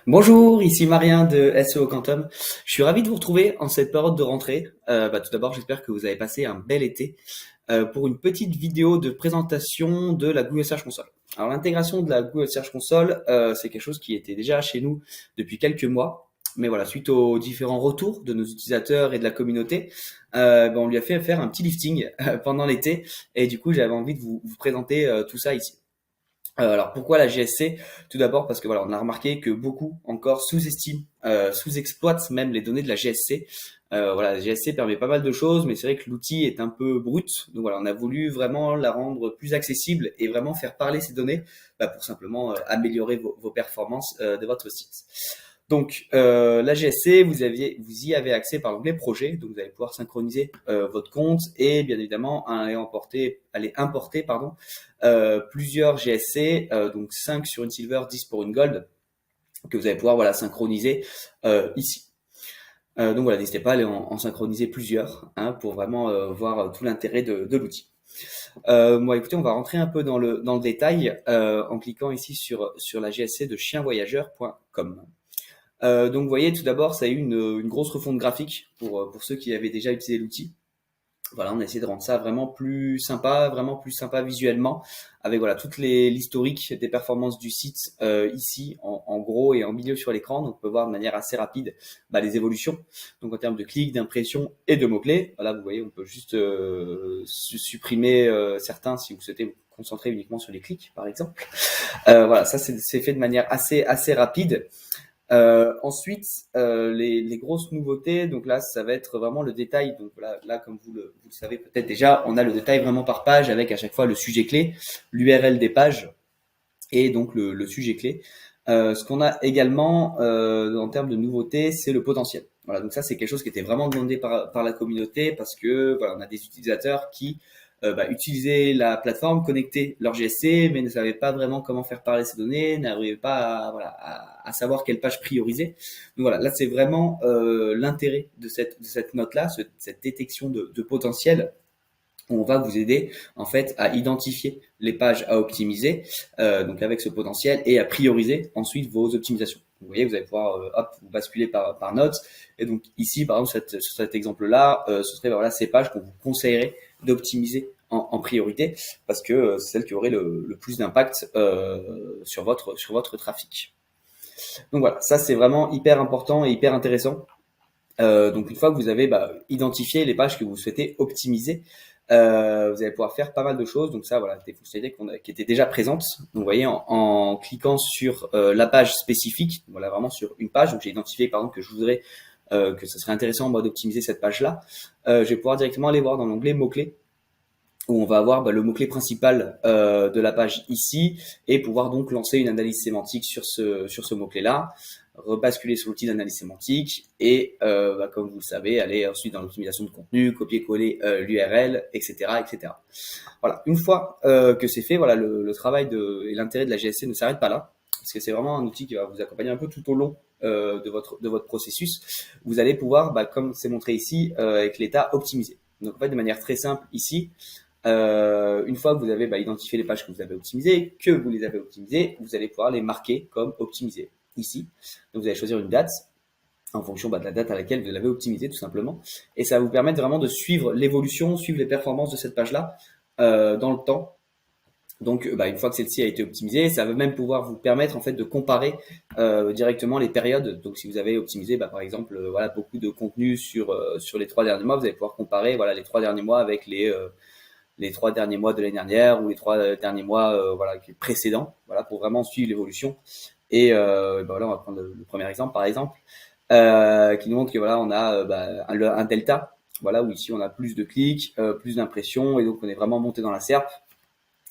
Bonjour, ici Marien de SEO Quantum. Je suis ravi de vous retrouver en cette période de rentrée. Tout d'abord, j'espère que vous avez passé un bel été pour une petite vidéo de présentation de la Google Search Console. Alors l'intégration de la Google Search Console, c'est quelque chose qui était déjà chez nous depuis quelques mois. Mais voilà, suite aux différents retours de nos utilisateurs et de la communauté, on lui a fait faire un petit lifting pendant l'été. Et du coup, j'avais envie de vous présenter tout ça ici. Alors pourquoi la GSC? Tout d'abord parce que voilà, on a remarqué que beaucoup encore sous-estiment, sous-exploitent même les données de la GSC. Voilà, la GSC permet pas mal de choses, mais c'est vrai que l'outil est un peu brut. Donc voilà, on a voulu vraiment la rendre plus accessible et vraiment faire parler ces données pour simplement améliorer vos performances de votre site. Donc la GSC, vous y avez accès par l'onglet projet, donc vous allez pouvoir synchroniser votre compte et bien évidemment aller importer plusieurs GSC, donc 5 sur une silver, 10 pour une gold, que vous allez pouvoir voilà synchroniser ici. Donc voilà, n'hésitez pas à aller en synchroniser plusieurs pour vraiment voir tout l'intérêt de l'outil. Écoutez, on va rentrer un peu dans le détail en cliquant ici sur la GSC de chienvoyageur.com. Donc vous voyez, tout d'abord, ça a eu une grosse refonte graphique pour ceux qui avaient déjà utilisé l'outil. Voilà, on a essayé de rendre ça vraiment plus sympa visuellement, avec voilà toute l'historique des performances du site ici en gros et en milieu sur l'écran. Donc on peut voir de manière assez rapide les évolutions. Donc en termes de clics, d'impressions et de mots-clés. Voilà, vous voyez, on peut juste supprimer certains si vous souhaitez vous concentrer uniquement sur les clics, par exemple. Voilà, ça c'est fait de manière assez rapide. Ensuite, les grosses nouveautés, donc là, ça va être vraiment le détail. Donc là comme vous le savez peut-être déjà, on a le détail vraiment par page avec à chaque fois le sujet clé, l'URL des pages et donc le sujet clé. Ce qu'on a également en termes de nouveautés, c'est le potentiel. Voilà, donc ça c'est quelque chose qui était vraiment demandé par la communauté parce que voilà, on a des utilisateurs qui utilisaient la plateforme, connectaient leur GSC, mais ne savaient pas vraiment comment faire parler ces données, n'arrivaient pas à savoir quelle page prioriser. Donc voilà, là c'est vraiment l'intérêt de cette note-là, cette détection de potentiel. On va vous aider en fait à identifier les pages à optimiser, donc avec ce potentiel, et à prioriser ensuite vos optimisations. Vous voyez, vous allez pouvoir vous basculer par note. Et donc ici, par exemple, sur cet exemple-là, ce serait voilà ces pages qu'on vous conseillerait d'optimiser en priorité parce que c'est celle qui aurait le plus d'impact sur votre trafic. Donc voilà, ça c'est vraiment hyper important et hyper intéressant. Donc une fois que vous avez identifié les pages que vous souhaitez optimiser, vous allez pouvoir faire pas mal de choses. Donc ça, voilà, des fonctionnalités qui étaient déjà présentes. Donc vous voyez, en cliquant sur la page spécifique, voilà, vraiment sur une page. Donc j'ai identifié par exemple que je voudrais que ce serait intéressant moi d'optimiser cette page-là. Je vais pouvoir directement aller voir dans l'onglet mots-clés où on va avoir le mot-clé principal de la page ici et pouvoir donc lancer une analyse sémantique sur ce mot-clé-là, rebasculer sur l'outil d'analyse sémantique et comme vous le savez, aller ensuite dans l'optimisation de contenu, copier-coller l'URL, etc., etc. Voilà, une fois que c'est fait, voilà, le travail et l'intérêt de la GSC ne s'arrête pas là, parce que c'est vraiment un outil qui va vous accompagner un peu tout au long de votre processus. Vous allez pouvoir, comme c'est montré ici, avec l'état optimisé. Donc en fait, de manière très simple ici, une fois que vous avez identifié les pages que vous avez optimisées, vous allez pouvoir les marquer comme optimisées ici. Donc vous allez choisir une date en fonction de la date à laquelle vous l'avez optimisé tout simplement. Et ça va vous permettre vraiment de suivre l'évolution, suivre les performances de cette page-là dans le temps. Donc, une fois que celle-ci a été optimisée, ça va même pouvoir vous permettre en fait de comparer directement les périodes. Donc, si vous avez optimisé, par exemple, voilà beaucoup de contenu sur les 3 derniers mois, vous allez pouvoir comparer voilà les 3 derniers mois avec les 3 derniers mois de l'année dernière ou les 3 derniers mois précédents, voilà pour vraiment suivre l'évolution. Et voilà, on va prendre le premier exemple par exemple, qui nous montre que voilà on a un delta, voilà où ici on a plus de clics, plus d'impressions et donc on est vraiment monté dans la SERP.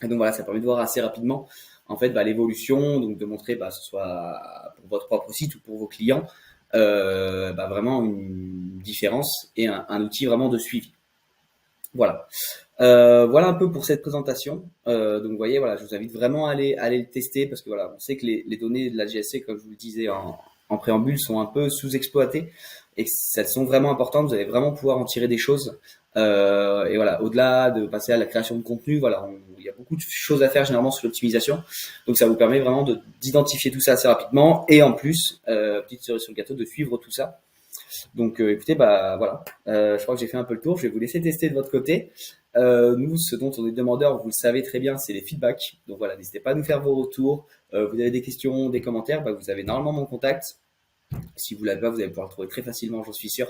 Et donc voilà, ça permet de voir assez rapidement en fait l'évolution, donc de montrer que ce soit pour votre propre site ou pour vos clients vraiment une différence et un outil vraiment de suivi. Voilà. Voilà un peu pour cette présentation. Donc vous voyez, voilà, je vous invite vraiment à aller le tester parce que voilà, on sait que les données de la GSC, comme je vous le disais en préambule, sont un peu sous-exploitées et elles sont vraiment importantes. Vous allez vraiment pouvoir en tirer des choses Et voilà, au-delà de passer à la création de contenu, voilà, il y a beaucoup de choses à faire généralement sur l'optimisation. Donc ça vous permet vraiment d'identifier tout ça assez rapidement et en plus, petite cerise sur le gâteau, de suivre tout ça. Donc écoutez, bah voilà, je crois que j'ai fait un peu le tour. Je vais vous laisser tester de votre côté. Nous, ce dont on est demandeur, vous le savez très bien, c'est les feedbacks. Donc voilà, n'hésitez pas à nous faire vos retours. Vous avez des questions, des commentaires, bah, vous avez normalement mon contact. Si vous l'avez pas, vous allez pouvoir le trouver très facilement, j'en suis sûr.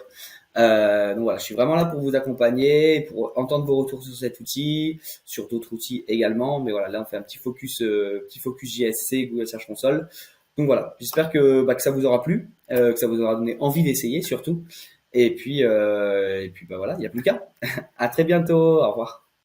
Donc voilà, je suis vraiment là pour vous accompagner, pour entendre vos retours sur cet outil, sur d'autres outils également. Mais voilà, là on fait un petit focus JSC, Google Search Console. Donc voilà, j'espère que ça vous aura plu, que ça vous aura donné envie d'essayer surtout. Et puis bah voilà, il n'y a plus qu'à. À très bientôt, au revoir.